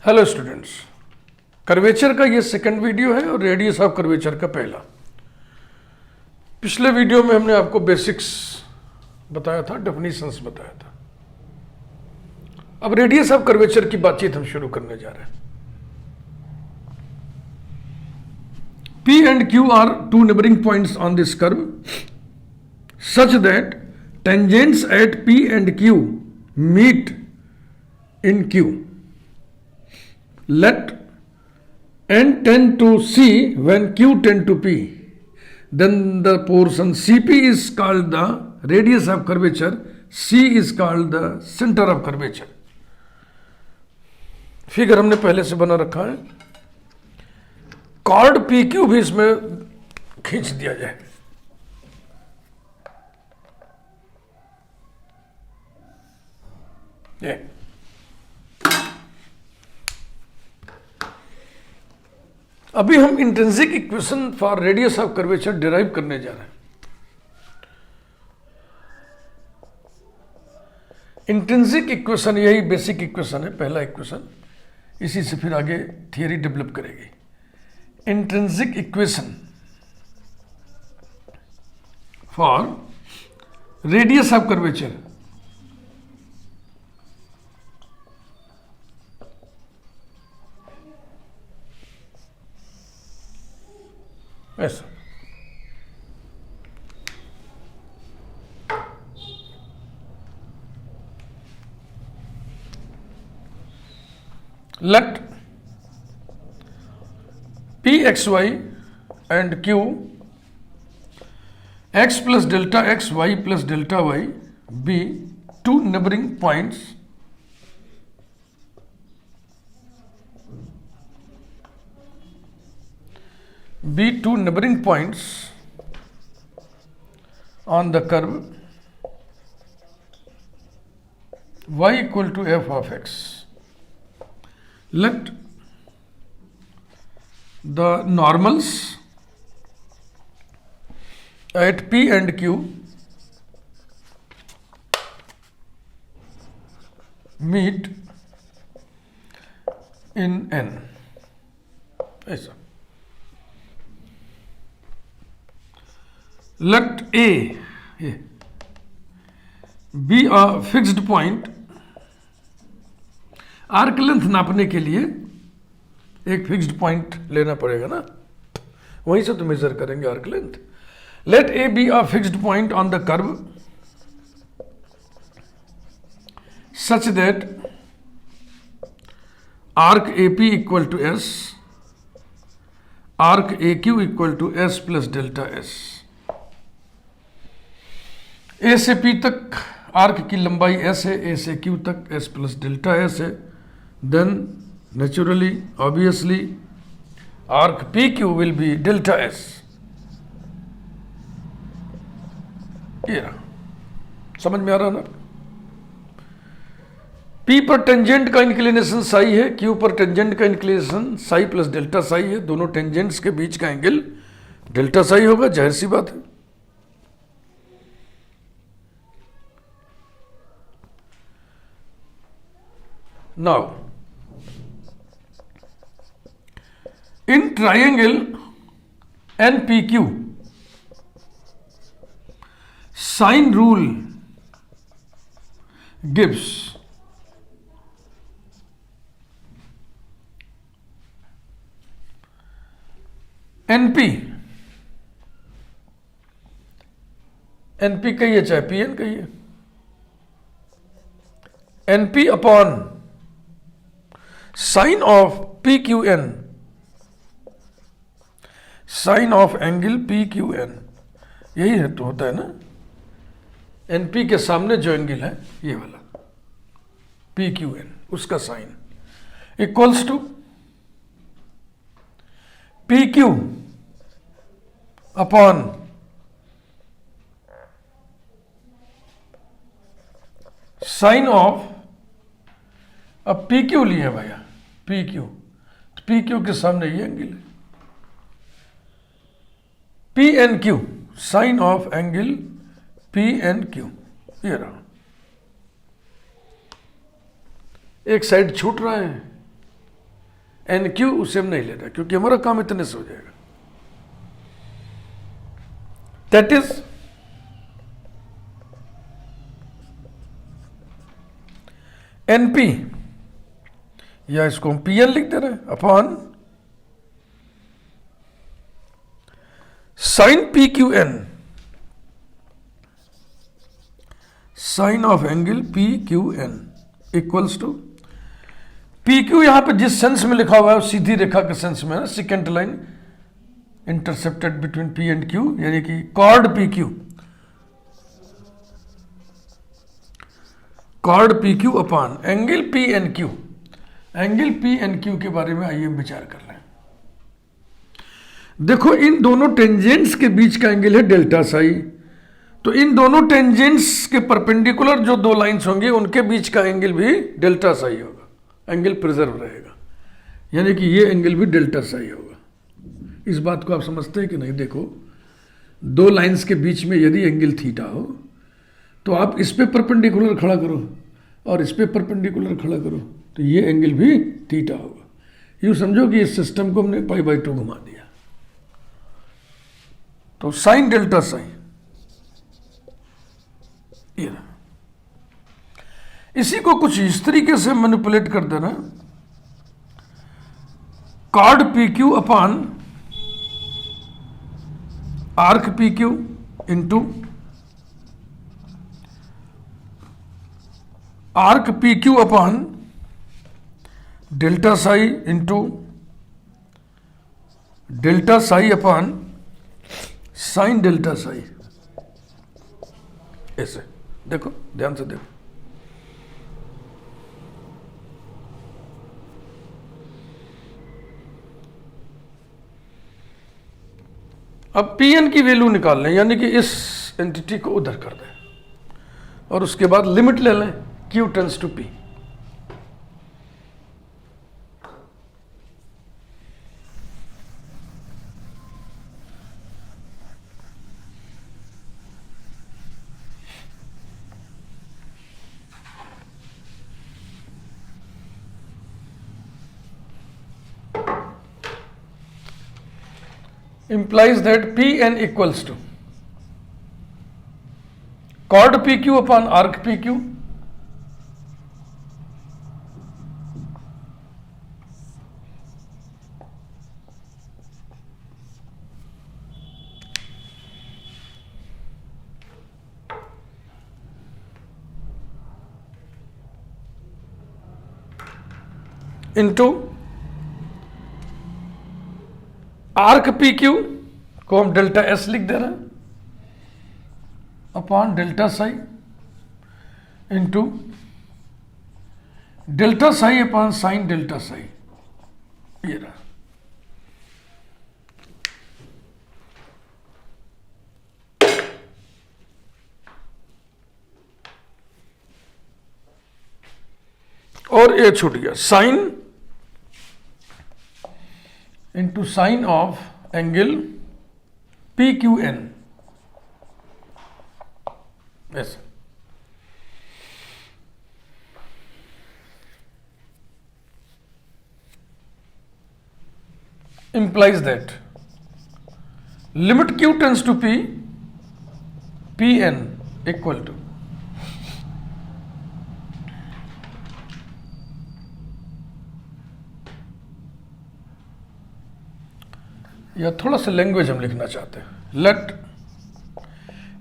Hello students, curvature का ये second video है और रेडियस ऑफ कर्वेचर का पहला। पिछले वीडियो में हमने आपको बेसिक्स बताया था, डेफिनेशंस बताया था। अब रेडियस ऑफ कर्वेचर की बातचीत हम शुरू करने जा रहे हैं। P and Q are two neighboring points on this curve such that tangents at P and Q meet in Q. Let n tend to C when Q tend to P. Then the portion CP is called the radius of curvature. C is called the center of curvature. Figure हमने पहले से बना रखा है। Cord P Q भी इसमें खींच दिया जाए। ये अभी हम intrinsic equation for radius of curvature derive करने जा रहे हैं। इंट्रिंसिक इक्वेशन यही बेसिक इक्वेशन है, पहला इक्वेशन। इसी से फिर आगे थियरी डेवलप करेगी। Intrinsic equation for radius of curvature ऐसा। Let Pxy and Q x plus delta x, y plus delta y be two neighboring points on the curve y equal to f of x. Let the normals at P and Q meet in N. ऐसा। Let A be a fixed point. Arc length नापने के लिए एक fixed point लेना पड़ेगा ना, वहीं से तो मेजर करेंगे arc length. Let A be a fixed point on the curve such that arc A P equal to S, arc A Q equal to S plus delta S. A से P तक arc की लंबाई S है, ए से Q तक S plus delta S है। Then naturally, obviously, arc PQ will be delta S. ये समझ में आ रहा ना? P पर टेंजेंट का इंक्लिनेशन साई है, Q पर टेंजेंट का inclination Sai plus delta Sai है। दोनों टेंजेंट्स के बीच का एंगल डेल्टा साई होगा, जाहिर सी बात है। Now in triangle NPQ, sine rule gives NP कहिए चाहे PN कहिए, NP upon sine of PQN, sine of angle P Q N. यही है तो होता है ना, एनपी के सामने जो एंगल है ये वाला पी क्यू एन, उसका sine equals to P Q upon sine of, अब पी क्यू लिए भैया, पी क्यू के सामने ये एंगल है P N Q, sine of angle P N Q. ये रहा, एक साइड छूट रहा है एन क्यू उसे हम नहीं ले रहे क्योंकि हमारा काम इतने से हो जाएगा। दैट इज एनपी, या इसको हम पी एन लिख दे रहे हैं, upon sine P Q N, sine of angle P Q N equals to P Q. यहां पे जिस सेंस में लिखा हुआ है वो सीधी रेखा के सेंस में है, second line intercepted between P and Q, यानी कि chord P Q, chord P Q upon angle P N Q. Angle P N Q के बारे में आइए हम विचार कर लें। देखो इन दोनों टेंजेंट्स के बीच का एंगल है डेल्टा साई, तो इन दोनों टेंजेंट्स के परपेंडिकुलर जो दो लाइंस होंगी उनके बीच का एंगल भी डेल्टा साई होगा, एंगल प्रिजर्व रहेगा, यानी कि ये एंगल भी डेल्टा साई होगा। इस बात को आप समझते हैं कि नहीं? देखो दो लाइंस के बीच में यदि एंगल थीटा हो तो आप इस पे परपेंडिकुलर खड़ा करो और इस पे परपेंडिकुलर खड़ा करो तो ये एंगल भी थीटा होगा। यूं समझो कि इस सिस्टम को हमने पाई बाई 2 घुमा दिया, तो साइन डेल्टा साइन ये। इसी को कुछ इस तरीके से मैनिपुलेट कर देना, chord P Q upon arc P Q into arc P Q upon delta psi into delta psi upon sine delta psi. ऐसे देखो, ध्यान से देखो। अब पी एन की वैल्यू निकाल लें, यानी कि इस एंटिटी को उधर कर दें और उसके बाद लिमिट ले लें Q tends to P। implies that Pn equals to chord PQ upon arc PQ into arc P Q को हम डेल्टा एस लिख दे रहे हैं upon delta psi into delta psi upon sine delta psi, ये रहा। और ये छूट गया, sine into sine of angle P Q N, ऐसे। implies that limit q tends to p, pn equal to या थोड़ा सा लैंग्वेज हम लिखना चाहते हैं, let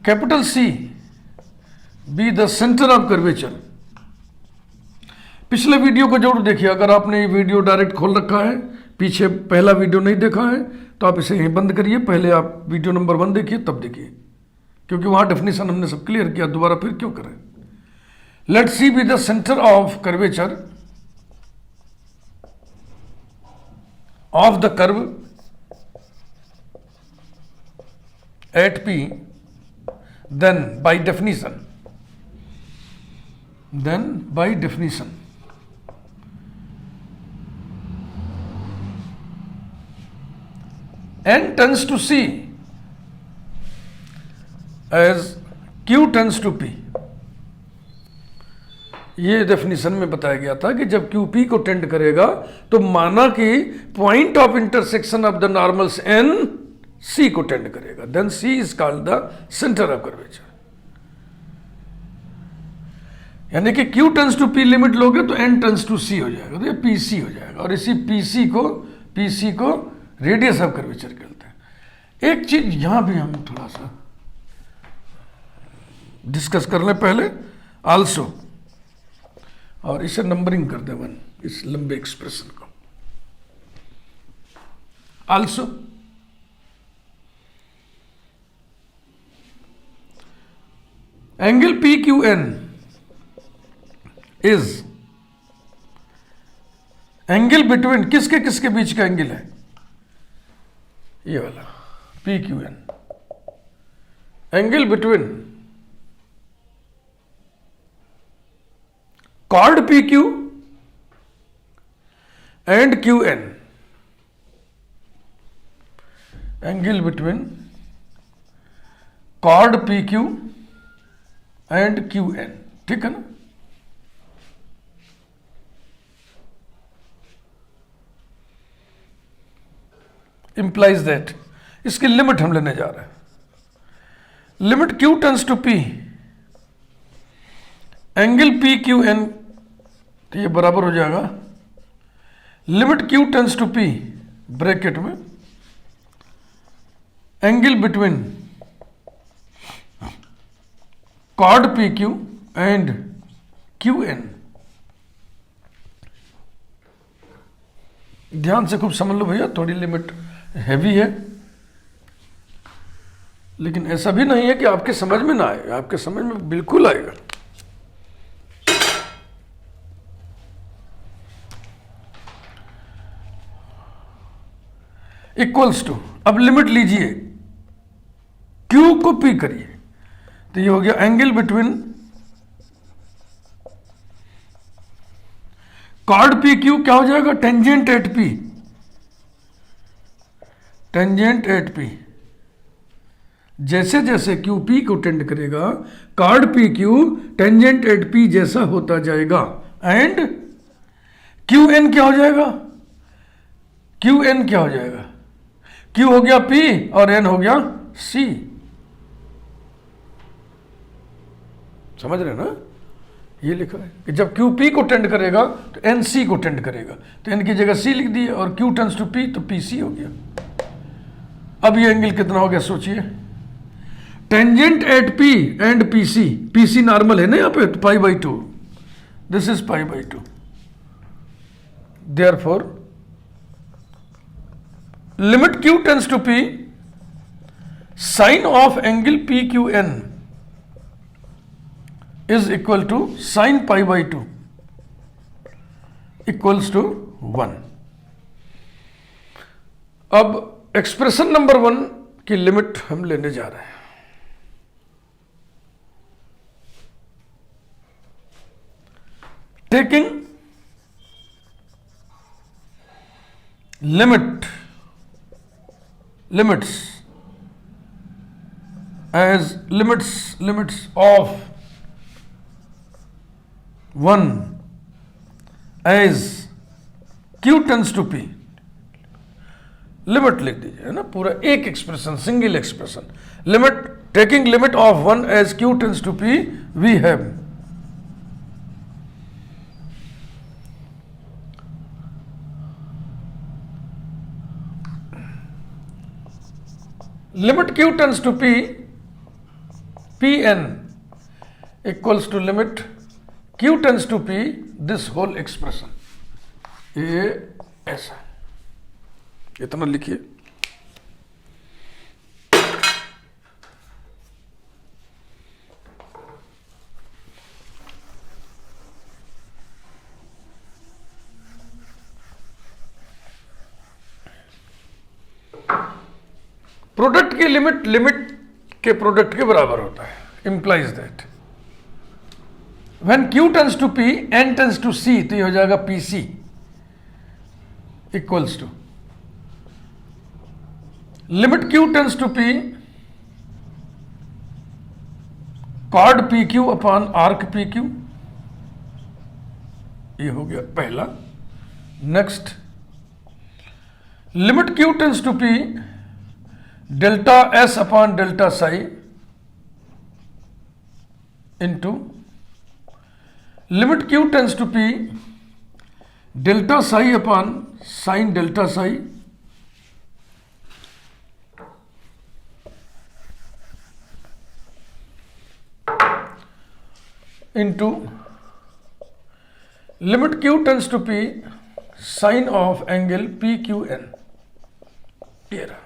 capital C be the centre of curvature. पिछले वीडियो को जरूर देखिए, अगर आपने ये वीडियो डायरेक्ट खोल रखा है, पीछे पहला वीडियो नहीं देखा है तो आप इसे यहीं बंद करिए, पहले आप वीडियो नंबर 1 देखिए तब देखिए, क्योंकि वहां डेफिनेशन हमने सब क्लियर किया, दोबारा फिर क्यों करें। Let C be the centre of curvature of the curve at P, then by definition n tends to C as Q tends to P, ये डेफिनेशन में बताया गया था कि जब क्यू पी को टेंड करेगा तो माना कि point of intersection of the normals N C को टेंड करेगा, then C is called the centre of curvature. यानी कि Q tends to P limit लोगे तो N टेंस टू C हो जाएगा, तो ये PC हो जाएगा, और इसी PC को रेडियस ऑफ कर्वेचर कहते हैं। एक चीज यहां भी हम थोड़ा सा डिस्कस कर लें पहले, आल्सो, और इसे नंबरिंग कर दे 1, इस लंबे एक्सप्रेशन को। Also angle PQN is angle between, किसके किसके बीच का एंगल है, ये वाला PQN, angle between chord PQ and QN, angle between chord PQ and QN, ठीक है ना। इंप्लाइज दैट, इसकी लिमिट हम लेने जा रहे हैं, limit Q tends to P, angle PQN, तो ये बराबर हो जाएगा limit Q tends to P bracket में angle between chord PQ and QN। ध्यान से खूब समझ लो भैया, थोड़ी लिमिट हैवी है, लेकिन ऐसा भी नहीं है कि आपके समझ में ना आए, आपके समझ में बिल्कुल आएगा। इक्वल्स टू, अब लिमिट लीजिए, Q को P करिए, तो ये हो गया एंगल बिटवीन कॉर्ड PQ, क्या हो जाएगा, tangent at P, tangent at P। जैसे जैसे QP को टेंड करेगा chord PQ tangent at P जैसा होता जाएगा, एंड QN क्या हो जाएगा, QN क्या हो जाएगा, Q हो गया P और N हो गया C। समझ रहे ना, ये लिखा है कि जब QP को टेंड करेगा तो NC को टेंड करेगा, तो N की जगह C लिख दिए, और Q टेंड्स टू P तो PC हो गया। अब ये एंगल कितना हो गया सोचिए, tangent at P and PC normal है ना यहाँ पे, तो π/2, this is π/2, therefore limit Q tends to P, sine of angle PQN is equal to sin π/2 equals to 1। अब एक्सप्रेशन नंबर 1 की लिमिट हम लेने जा रहे हैं। Taking limits as limits of 1 as Q tends to P, limit लिख दीजिए, है ना, पूरा एक expression, single expression, limit, taking limit of 1 as Q tends to P, we have limit Q tends to P, Pn equals to limit Q tends to P, this whole expression, ये ऐसा, इतना लिखिए। प्रोडक्ट की limit के product के बराबर होता है, implies that when Q tends to P, N tends to C, तो ये हो जाएगा PC equals to limit Q tends to P, chord PQ upon arc PQ ये हो गया पहला। Next, limit Q tends to P delta S upon delta psi into limit Q tends to P delta psi upon sine delta psi into limit Q tends to P sine of angle PQN। ये रहा।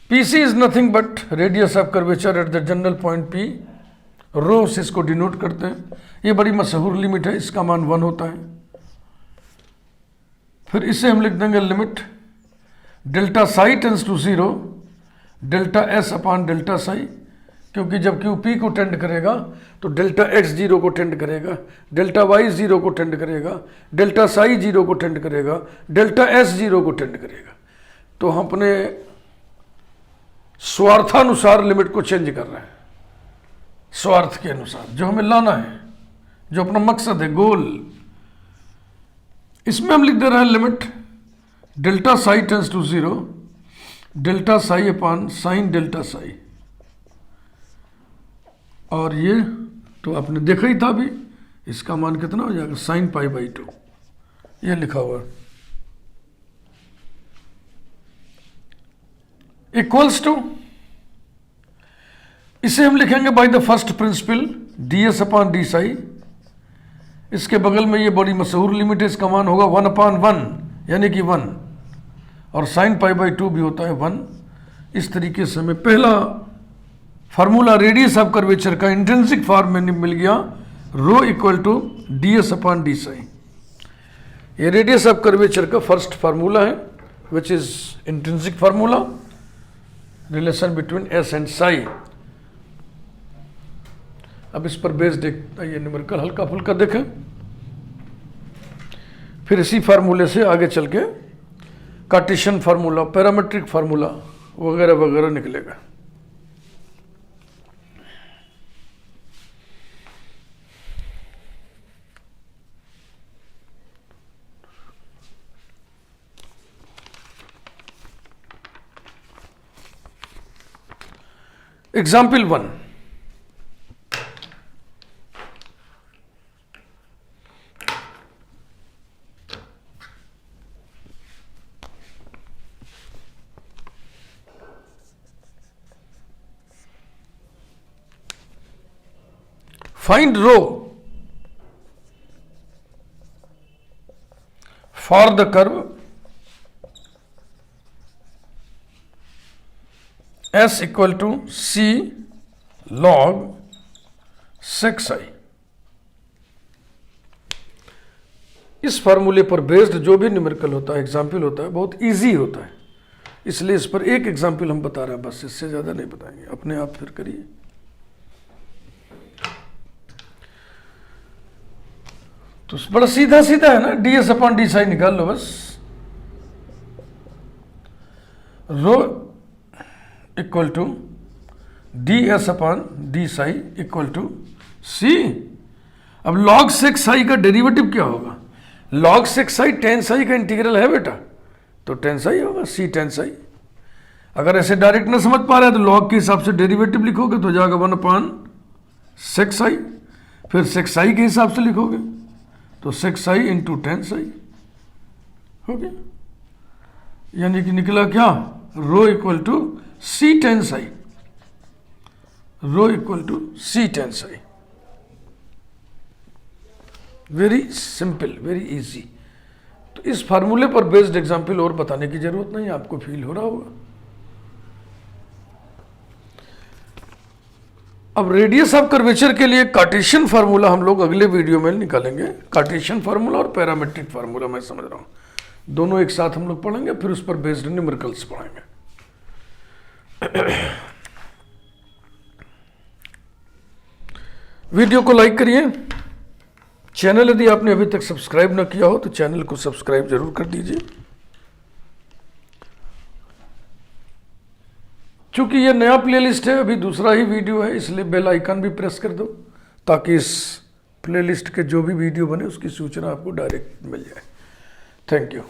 PC is nothing but radius of curvature at the general point P। रो से इसको denote करते हैं। ये बड़ी मशहूर limit है, इसका मान 1 होता है। फिर इसे हम लिख देंगे limit delta psi tends to 0 delta S upon delta psi, क्योंकि जब Q P को टेंड करेगा तो डेल्टा X 0 को टेंड करेगा, डेल्टा Y 0 को टेंड करेगा, डेल्टा साई 0 को टेंड करेगा, डेल्टा S 0 को टेंड करेगा। तो हम अपने स्वार्थानुसार लिमिट को चेंज कर रहे हैं, स्वार्थ के अनुसार जो हमें लाना है, जो अपना मकसद है, गोल। इसमें हम लिख दे रहे हैं limit delta psi tends to 0 delta psi upon sine delta psi. और ये तो आपने देखा ही था अभी, इसका मान कितना हो जाएगा साइन पाई बाई 2, ये लिखा हुआ इक्वल्स टू, इसे हम लिखेंगे by the first principle ds upon d Sai. इसके बगल में ये बड़ी मशहूर लिमिट है, इसका मान होगा 1 अपॉन 1 यानी कि 1, और साइन पाई बाई 2 भी होता है 1। इस तरीके से हमें पहला फार्मूला रेडियस ऑफ कर्वेचर का इंट्रिंसिक फॉर्म में मिल गया, rho equal to ds upon d psi. ये रेडियस ऑफ कर्वेचर का फर्स्ट फार्मूला है, which is intrinsic formula, relation between s and psi. अब इस पर बेस देखता ये न्यूमेरिकल हल्का फुल्का देखें, फिर इसी फार्मूले से आगे चल के कार्टेशियन फार्मूला, पैरामेट्रिक फार्मूला वगैरह वगैरह निकलेगा। Example 1, find rho for the curve S equal to C log 6i। इस फार्मूले पर बेस्ड जो भी न्यूमेरिकल होता है, एग्जाम्पल होता है, बहुत इजी होता है, इसलिए इस पर एक एग्जाम्पल हम बता रहे हैं, बस इससे ज़्यादा नहीं बताएंगे, अपने आप फिर करिए। तो बड़ा सीधा सीधा है ना, ds अपॉन डी साई निकाल लो बस। Rho equal to ds upon d psi equal to c। अब log 6i का डेरिवेटिव क्या होगा? log 6i tan साई का इंटीग्रल है बेटा, तो tan साई होगा, c tan साई। अगर ऐसे डायरेक्ट ना समझ पा रहे हैं तो log के हिसाब से डेरिवेटिव लिखोगे तो जाएगा 1 अपॉन 6i, फिर 6i के हिसाब से लिखोगे तो 6i इंटू tan साई हो गया। यानी कि निकला क्या? Rho equal to c tan psi, rho equal to c tan psi. Very simple, very easy. तो इस फार्मूले पर बेस्ड एग्जाम्पल और बताने की जरूरत नहीं, आपको फील हो रहा होगा। अब रेडियस ऑफ कर्वेचर के लिए कार्टेशियन फार्मूला हम लोग अगले वीडियो में निकालेंगे। कार्टेशियन फार्मूला और पैरामेट्रिक फार्मूला मैं समझ रहा हूं, दोनों एक साथ हम लोग पढ़ेंगे, फिर उस पर बेस्ड न्यूमेरिकल्स पढ़ेंगे। वीडियो को लाइक करिए, चैनल यदि आपने अभी तक सब्सक्राइब न किया हो तो चैनल को सब्सक्राइब जरूर कर दीजिए। चूंकि ये नया प्लेलिस्ट है, अभी दूसरा ही वीडियो है, इसलिए बेल आइकन भी प्रेस कर दो ताकि इस प्लेलिस्ट के जो भी वीडियो बने उसकी सूचना आपको डायरेक्ट मिल जाए। Thank you.